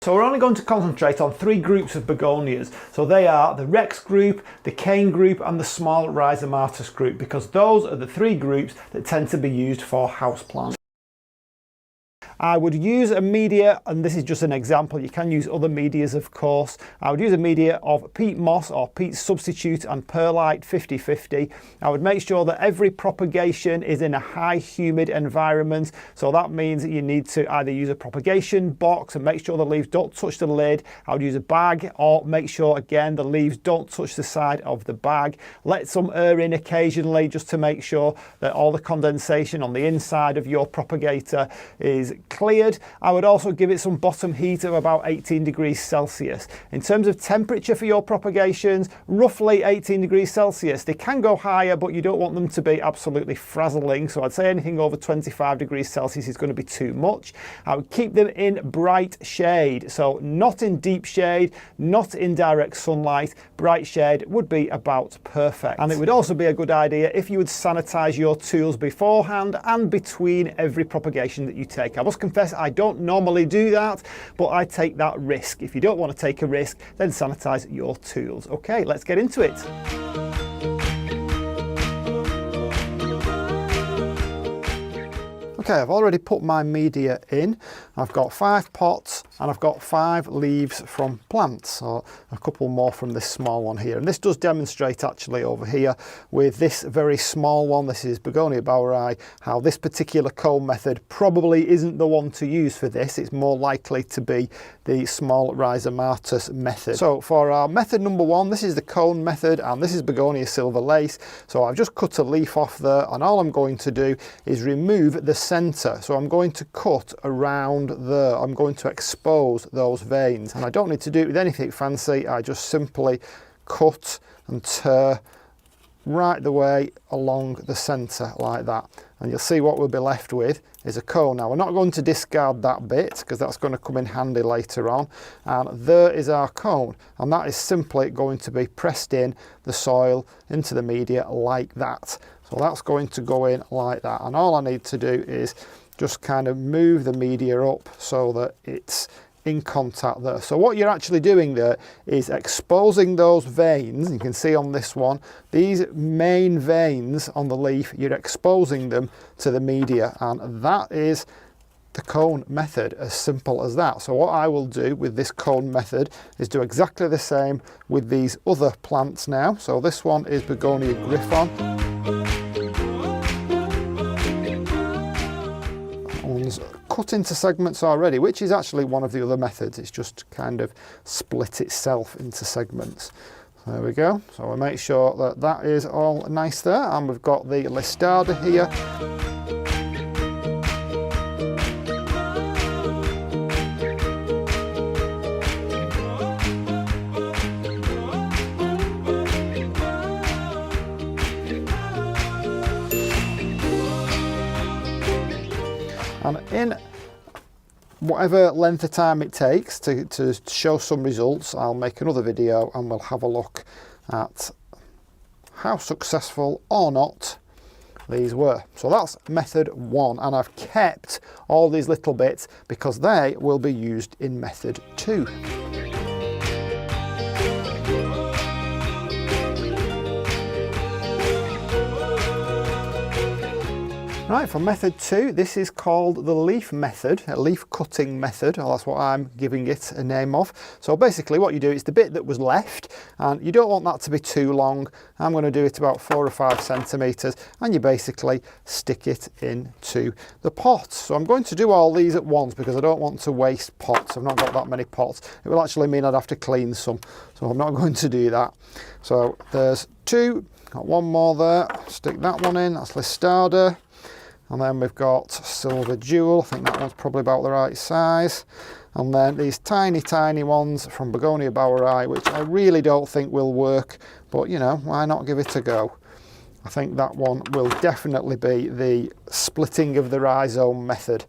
So we're only going to concentrate on 3 groups of begonias. So they are the Rex group, the Cane group and the small Rhizomatous group, because those are the 3 groups that tend to be used for houseplants. I would use a media, and this is just an example, you can use other medias of course. I would use a media of peat moss or peat substitute and perlite 50-50. I would make sure that every propagation is in a high humid environment, so that means that you need to either use a propagation box and make sure the leaves don't touch the lid. I would use a bag, or make sure again the leaves don't touch the side of the bag. Let some air in occasionally just to make sure that all the condensation on the inside of your propagator is cleared. I would also give it some bottom heat of about 18 degrees Celsius. In terms of temperature for your propagations, roughly 18 degrees Celsius. They can go higher, but you don't want them to be absolutely frazzling. So I'd say anything over 25 degrees Celsius is going to be too much. I would keep them in bright shade. So not in deep shade, not in direct sunlight. Bright shade would be about perfect. And it would also be a good idea if you would sanitize your tools beforehand and between every propagation that you take. I must confess I don't normally do that, but I take that risk. If you don't want to take a risk, then sanitize your tools. Okay, let's get into it. Okay, I've already put my media in. I've got 5 pots and I've got 5 leaves from plants, so a couple more from this small one here. And this does demonstrate actually over here with this very small one, this is Begonia boweri, how this particular cone method probably isn't the one to use for this. It's more likely to be the small Rhizomatous method. So for our method number 1, this is the cone method and this is Begonia silver lace. So I've just cut a leaf off there, and all I'm going to do is remove the center. So I'm going to cut around there. I'm going to expose those veins, and I don't need to do it with anything fancy. I just simply cut and tear right the way along the center like that, and you'll see what we'll be left with is a cone. Now we're not going to discard that bit because that's going to come in handy later on, and there is our cone, and that is simply going to be pressed in the soil into the media like that. So that's going to go in like that, and all I need to do is just kind of move the media up so that it's in contact there. So what you're actually doing there is exposing those veins. You can see on this one, these main veins on the leaf, you're exposing them to the media, and that is the cone method, as simple as that. So what I will do with this cone method is do exactly the same with these other plants now. So this one is Begonia griffon. One's cut into segments already, which is actually one of the other methods. It's just kind of split itself into segments. There we go. So we'll make sure that that is all nice there, and we've got the listada here. And in whatever length of time it takes to show some results, I'll make another video and we'll have a look at how successful or not these were. So that's method 1, and I've kept all these little bits because they will be used in method 2. Right, for method 2, this is called the leaf method, a leaf cutting method, or that's what I'm giving it a name of. So basically what you do is the bit that was left, and you don't want that to be too long. I'm going to do it about 4 or 5 centimetres, and you basically stick it into the pot. So I'm going to do all these at once because I don't want to waste pots. I've not got that many pots. It will actually mean I'd have to clean some, so I'm not going to do that. So there's 2, got 1 more there, stick that one in, that's listada. And then we've got silver jewel, I think that one's probably about the right size. And then these tiny, tiny ones from Begonia boweri, which I really don't think will work, but you know, why not give it a go? I think that one will definitely be the splitting of the rhizome method.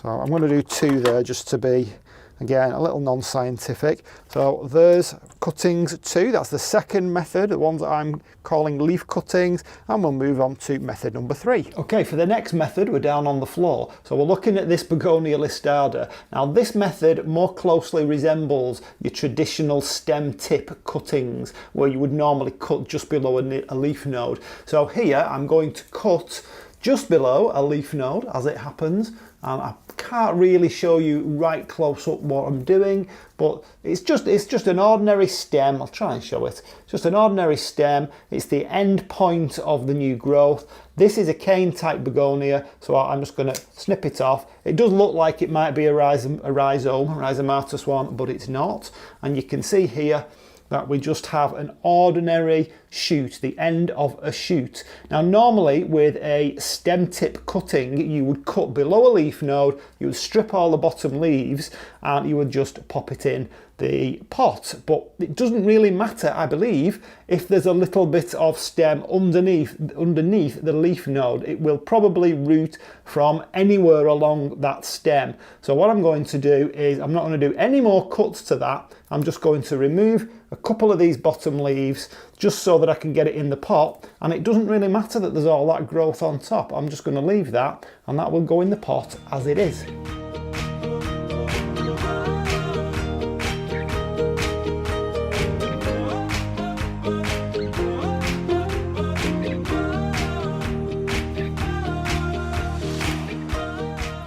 So I'm going to do 2 there just to be Again, a little non-scientific. So there's cuttings 2. That's the second method, the ones that I'm calling leaf cuttings, and we'll move on to method number 3. Okay, for the next method, we're down on the floor. So we're looking at this Begonia listada. Now this method more closely resembles your traditional stem tip cuttings, where you would normally cut just below a leaf node. So here I'm going to cut just below a leaf node, as it happens, and I can't really show you right close up what I'm doing, but it's just an ordinary stem. I'll try and show it. It's just an ordinary stem. It's the end point of the new growth. This is a cane type begonia, so I'm just going to snip it off. It does look like it might be a rhizomatous one, but it's not. And you can see here that we just have an ordinary shoot, the end of a shoot. Now normally with a stem tip cutting, you would cut below a leaf node, you would strip all the bottom leaves, and you would just pop it in the pot. But it doesn't really matter, I believe, if there's a little bit of stem underneath the leaf node. It will probably root from anywhere along that stem. So what I'm going to do is, I'm not going to do any more cuts to that. I'm just going to remove a couple of these bottom leaves just so that I can get it in the pot, and it doesn't really matter that there's all that growth on top. I'm just going to leave that, and that will go in the pot as it is.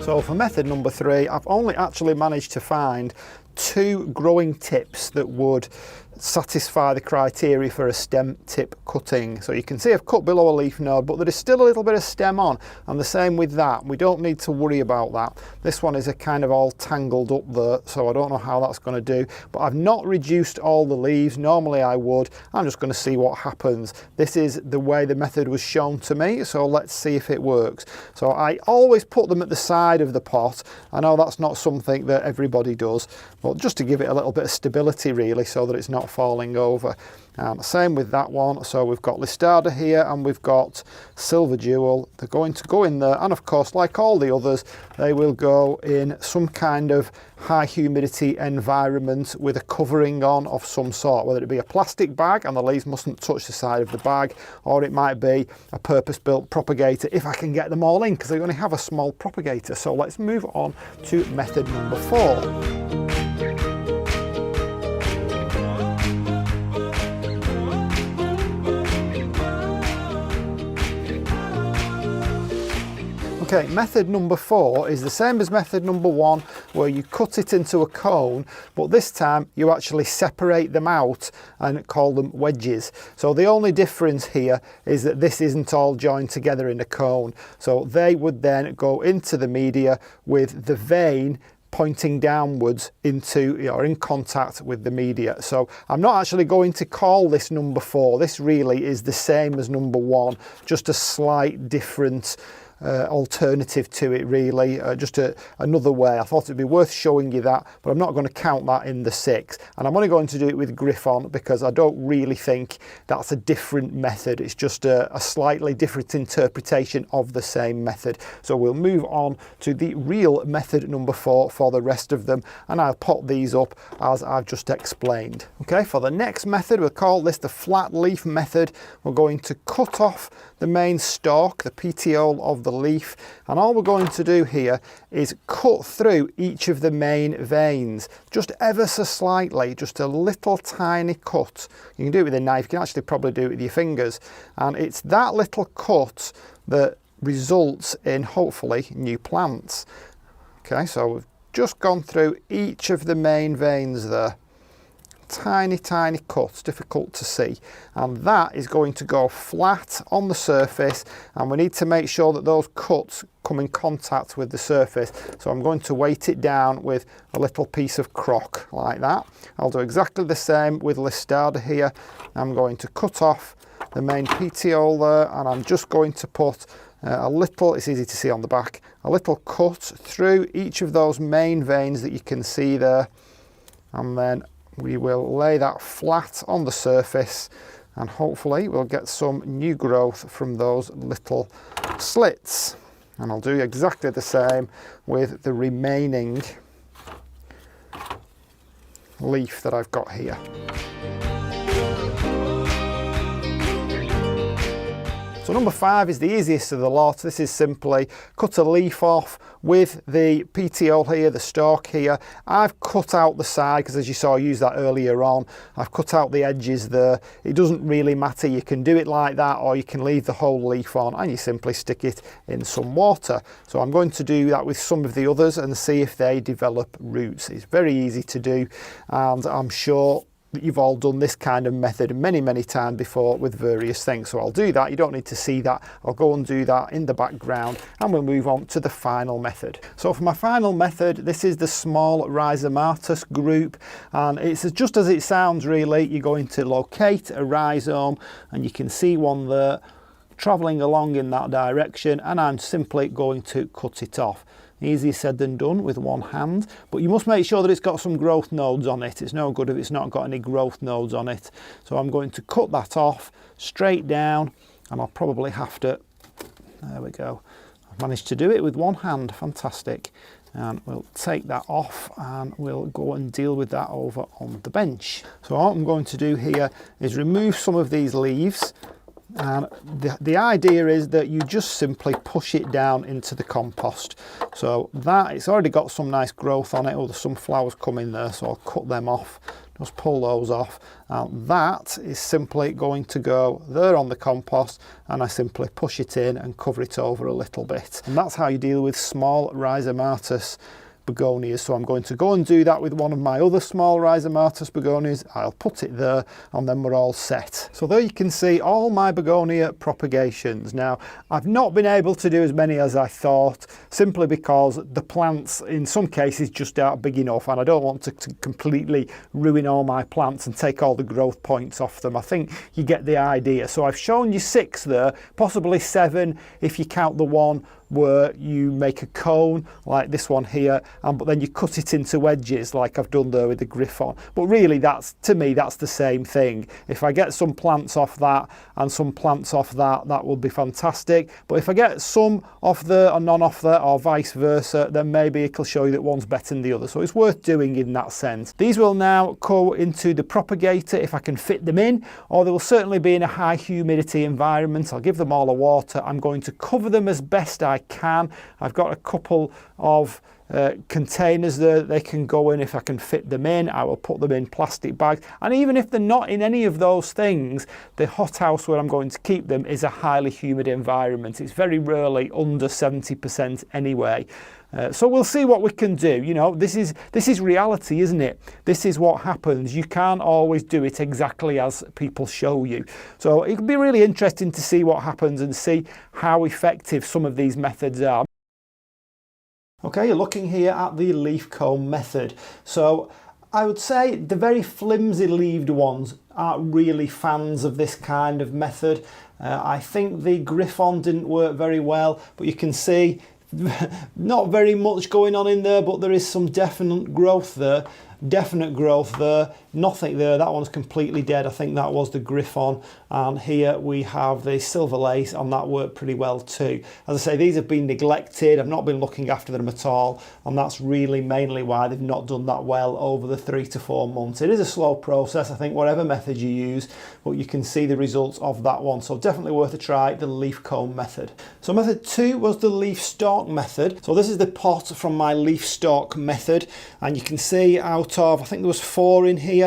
So for method number 3, I've only actually managed to find 2 growing tips that would satisfy the criteria for a stem tip cutting. So you can see I've cut below a leaf node, but there is still a little bit of stem on, and the same with that. We don't need to worry about that. This one is a kind of all tangled up there, so I don't know how that's going to do, but I've not reduced all the leaves. Normally I would. I'm just going to see what happens. This is the way the method was shown to me, so let's see if it works. So I always put them at the side of the pot. I know that's not something that everybody does, but just to give it a little bit of stability really, so that it's not falling over. Same with that one. So we've got listada here, and we've got silver jewel. They're going to go in there, and of course, like all the others, they will go in some kind of high humidity environment with a covering on of some sort, whether it be a plastic bag and the leaves mustn't touch the side of the bag, or it might be a purpose-built propagator if I can get them all in, because they only have a small propagator. So let's move on to method number 4. Okay, method number 4 is the same as method number 1, where you cut it into a cone, but this time you actually separate them out and call them wedges. So the only difference here is that this isn't all joined together in a cone. So they would then go into the media with the vein pointing downwards into, or in contact with the media. So I'm not actually going to call this number 4. This really is the same as number 1, just a slight different alternative to it really, just another way. I thought it'd be worth showing you that, but I'm not going to count that in the 6, and I'm only going to do it with Griffon because I don't really think that's a different method. It's just a slightly different interpretation of the same method. So we'll move on to the real method number 4 for the rest of them, and I'll pop these up as I've just explained. Okay, for the next method, we'll call this the flat leaf method. We're going to cut off the main stalk, the petiole of the leaf, and all we're going to do here is cut through each of the main veins, just ever so slightly, just a little tiny cut. You can do it with a knife, you can actually probably do it with your fingers, and it's that little cut that results in hopefully new plants. Okay, so we've just gone through each of the main veins there. Tiny cuts, difficult to see, and that is going to go flat on the surface, and we need to make sure that those cuts come in contact with the surface. So I'm going to weight it down with a little piece of crock like that. I'll do exactly the same with listada here. I'm going to cut off the main petiole there, and I'm just going to put a little, it's easy to see on the back, a little cut through each of those main veins that you can see there, and then we will lay that flat on the surface, and hopefully we'll get some new growth from those little slits. And I'll do exactly the same with the remaining leaf that I've got here. So number 5 is the easiest of the lot. This is simply cut a leaf off with the petiole here, the stalk here. I've cut out the side because, as you saw, I used that earlier on. I've cut out the edges there. It doesn't really matter. You can do it like that, or you can leave the whole leaf on and you simply stick it in some water. So I'm going to do that with some of the others and see if they develop roots. It's very easy to do, and I'm sure that you've all done this kind of method many times before with various things. So I'll do that. You don't need to see that. I'll go and do that in the background, and we'll move on to the final method. So for my final method, this is the small rhizomatous group, and it's just as it sounds really. You're going to locate a rhizome, and you can see one there traveling along in that direction, and I'm simply going to cut it off. Easier said than done with one hand, but you must make sure that it's got some growth nodes on it. It's no good if it's not got any growth nodes on it. So I'm going to cut that off straight down, and I'll probably have to, there we go. I've managed to do it with one hand, fantastic. And we'll take that off and we'll go and deal with that over on the bench. So what I'm going to do here is remove some of these leaves. And the idea is that you just simply push it down into the compost. So that, it's already got some nice growth on it. Oh, there's some flowers coming there, so I'll cut them off. Just pull those off. And that is simply going to go there on the compost, and I simply push it in and cover it over a little bit. And that's how you deal with small rhizomatous begonias. So I'm going to go and do that with one of my other small rhizomatous begonias. I'll put it there, and then we're all set. So there you can see all my begonia propagations. Now, I've not been able to do as many as I thought, simply because the plants in some cases just aren't big enough, and I don't want to completely ruin all my plants and take all the growth points off them. I think you get the idea. So I've shown you 6 there, possibly 7 if you count the one where you make a cone like this one here, but then you cut it into wedges like I've done there with the Griffon. But really, that's, to me, that's the same thing. If I get some plants off that and some plants off that, that will be fantastic. But if I get some off there and none off there, or vice versa, then maybe it'll show you that one's better than the other. So it's worth doing in that sense. These will now go into the propagator if I can fit them in, or they will certainly be in a high humidity environment. I'll give them all a water. I'm going to cover them as best I can. I've got a couple of containers there that they can go in. If I can fit them in, I will put them in plastic bags. And even if they're not in any of those things, the hothouse where I'm going to keep them is a highly humid environment. It's very rarely under 70% anyway. So we'll see what we can do. You know, this is reality, isn't it? This is what happens. You can't always do it exactly as people show you. So it could be really interesting to see what happens and see how effective some of these methods are. Okay, you're looking here at the leaf comb method. So I would say the very flimsy leaved ones aren't really fans of this kind of method. I think the Griffon didn't work very well, but you can see not very much going on in there, but there is some definite growth there. Nothing there. That one's completely dead. I think that was the Griffon. And here we have the silver lace, and that worked pretty well too. As I say, these have been neglected. I've not been looking after them at all, and that's really mainly why they've not done that well over the 3 to 4 months. It is a slow process, I think, whatever method you use, but you can see the results of that one. So definitely worth a try, the leaf comb method. So method 2 was the leaf stalk method. So this is the pot from my leaf stalk method, and you can see out of, I think there was 4 in here.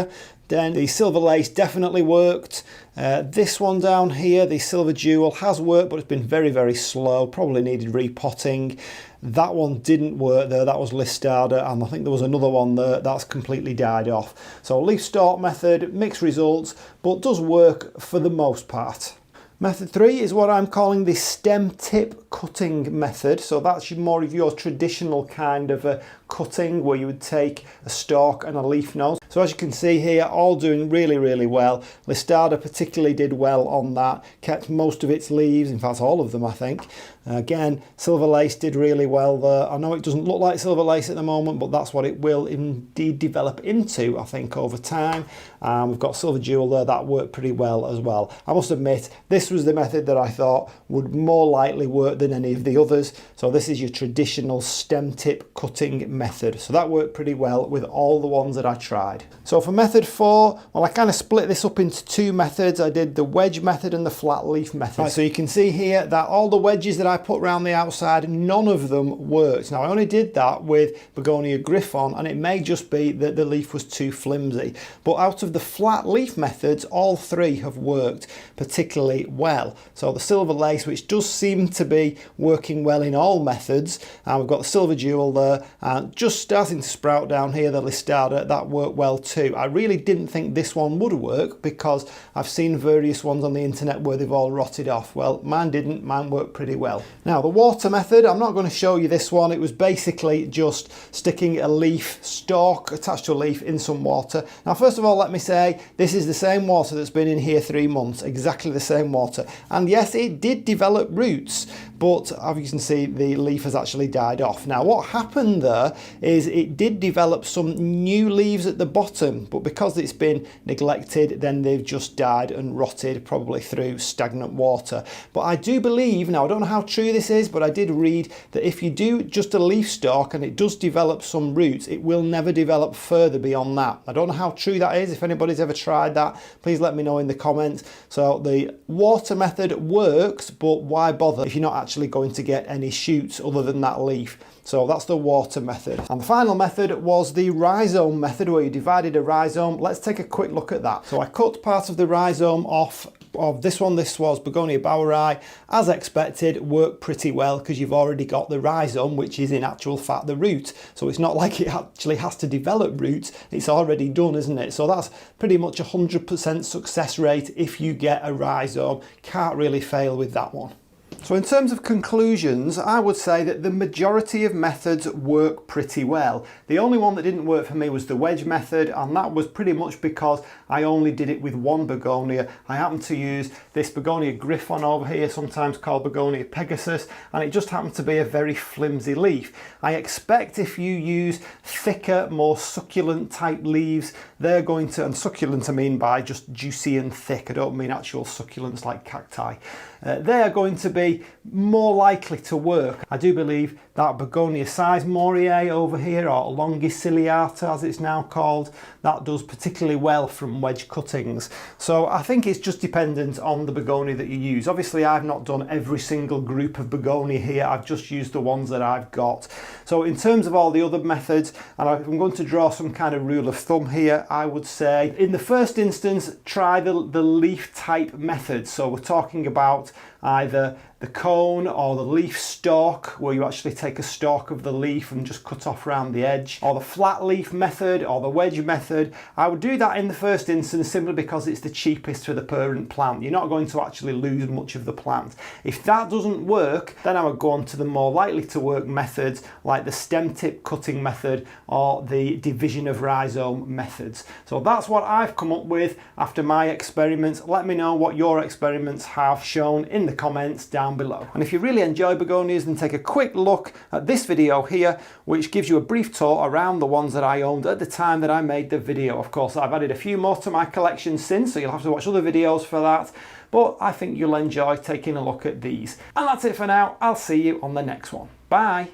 Then the silver lace definitely worked. This one down here, the silver jewel, has worked, but it's been very slow, probably needed repotting. That one didn't work there, that was Listada, and I think there was another one there that's completely died off. So leaf stalk method, mixed results, but does work for the most part. Method 3 is what I'm calling the stem tip cutting method. So that's more of your traditional kind of a cutting, where you would take a stalk and a leaf node. So as you can see here, all doing really well. Listada particularly did well on that, kept most of its leaves, in fact all of them I think. Again, silver lace did really well there. I know it doesn't look like silver lace at the moment, but that's what it will indeed develop into, I think, over time. We've got silver jewel there, that worked pretty well as well. I must admit, this was the method that I thought would more likely work than any of the others. So this is your traditional stem tip cutting method. So that worked pretty well with all the ones that I tried. So for method 4, well, I kind of split this up into two methods. I did the wedge method and the flat leaf method. Right, so you can see here that all the wedges that I put around the outside, none of them worked. Now I only did that with Begonia Griffon, and it may just be that the leaf was too flimsy. But out of the flat leaf methods, all three have worked particularly well. So the silver lace, which does seem to be working well in all methods, and we've got the silver jewel there, and just starting to sprout down here, the listada, that worked well too. I really didn't think this one would work because I've seen various ones on the internet where they've all rotted off. Well, mine didn't, mine worked pretty well. Now the water method, I'm not going to show you this one. It was basically just sticking a leaf stalk attached to a leaf in some water. Now first of all, let me say this is the same water that's been in here 3 months, exactly the same water, and yes, it did develop roots, but as you can see, the leaf has actually died off. Now what happened there is it did develop some new leaves at the bottom, but because it's been neglected, then they've just died and rotted, probably through stagnant water. But I do believe, now I don't know how true this is, but I did read that if you do just a leaf stalk and it does develop some roots, it will never develop further beyond that. I don't know how true that is. If anybody's ever tried that, please let me know in the comments. So the water method works, but why bother if you're not actually going to get any shoots other than that leaf? So that's the water method. And the final method was the rhizome method, where you divided a rhizome. Let's take a quick look at that. So I cut part of the rhizome off of this one. This was Begonia Boweri. As expected, worked pretty well because you've already got the rhizome, which is in actual fact the root. So it's not like it actually has to develop roots. It's already done, isn't it? So that's pretty much 100% success rate if you get a rhizome. Can't really fail with that one. So in terms of conclusions, I would say that the majority of methods work pretty well. The only one that didn't work for me was the wedge method, and that was pretty much because I only did it with one begonia. I happened to use this Begonia Griffon over here, sometimes called Begonia Pegasus, and it just happened to be a very flimsy leaf. I expect if you use thicker, more succulent type leaves, they're going to, and succulent I mean by just juicy and thick, I don't mean actual succulents like cacti. They are going to be more likely to work. I do believe that Begonia size Morier over here, or Longiciliata as it's now called, that does particularly well from wedge cuttings. So I think it's just dependent on the begonia that you use. Obviously I've not done every single group of begonia here, I've just used the ones that I've got. So in terms of all the other methods, and I'm going to draw some kind of rule of thumb here, I would say in the first instance try the leaf type method. So we're talking about either the cone or the leaf stalk, where you actually take a stalk of the leaf and just cut off around the edge, or the flat leaf method or the wedge method. I would do that in the first instance simply because it's the cheapest for the parent plant. You're not going to actually lose much of the plant. If that doesn't work, then I would go on to the more likely to work methods like the stem tip cutting method or the division of rhizome methods. So that's what I've come up with after my experiments. Let me know what your experiments have shown in the comments down below. And if you really enjoy begonias, then take a quick look at this video here, which gives you a brief tour around the ones that I owned at the time that I made the video. Of course, I've added a few more to my collection since, so you'll have to watch other videos for that, but I think you'll enjoy taking a look at these. And that's it for now. I'll see you on the next one. Bye.